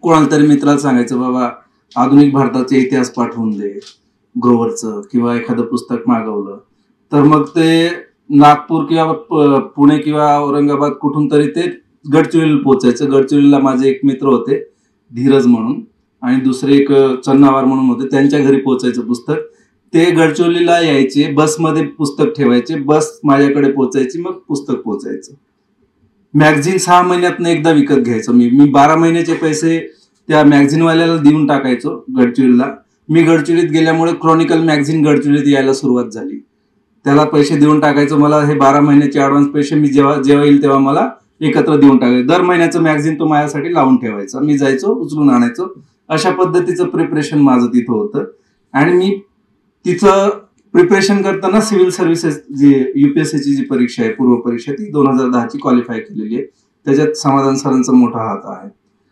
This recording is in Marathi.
कोणाला तरी मित्राला सांगायचं, बाबा आधुनिक भारताचा इतिहास पाठवून दे ग्रोवरचं, किंवा एखादं पुस्तक मागवलं तर मग ते नागपूर किंवा पुणे किंवा औरंगाबाद कुठून तरी ते गडचिरोलीला पोहोचायचं. गडचिरोलीला माझे एक मित्र होते धीरज म्हणून, आणि दुसरे एक चन्नावार म्हणून होते, त्यांच्या घरी पोहोचायचं पुस्तक. ते गडचिरोलीला यायचे, बसमध्ये पुस्तक ठेवायचे, बस माझ्याकडे पोहोचायची, मग पुस्तक पोहोचायचं. मॅगझिन 6 महिन्यातनं एकदा विकत घ्यायचो मी 12 महिन्याचे पैसे त्या मॅगझिनवाल्याला देऊन टाकायचो गडचिरोलीला. मी गडचिरोलीत गेल्यामुळे क्रॉनिकल मॅगझिन गडचिरोलीत यायला सुरुवात झाली. त्याला पैसे देऊन टाकायचो. मला हे 12 महिन्याचे ऍडव्हान्स पैसे मी जेव्हा येईल तेव्हा मला एकत्र देऊन टाकायचं. दर महिन्याचं मॅगझिन तो माझ्यासाठी लावून ठेवायचा, मी जायचो उचलून आणायचो. अशा पद्धतीचं प्रिपरेशन माझं तिथं होतं. आणि मी तिथं प्रिपरेशन करताना सिव्हिल सर्व्हिसेस जी UPSCची जी परीक्षा आहे, पूर्व परीक्षा, ती 2010ची क्वालिफाय केलेली आहे. त्याच्यात समाधान सरांचा मोठा हात आहे.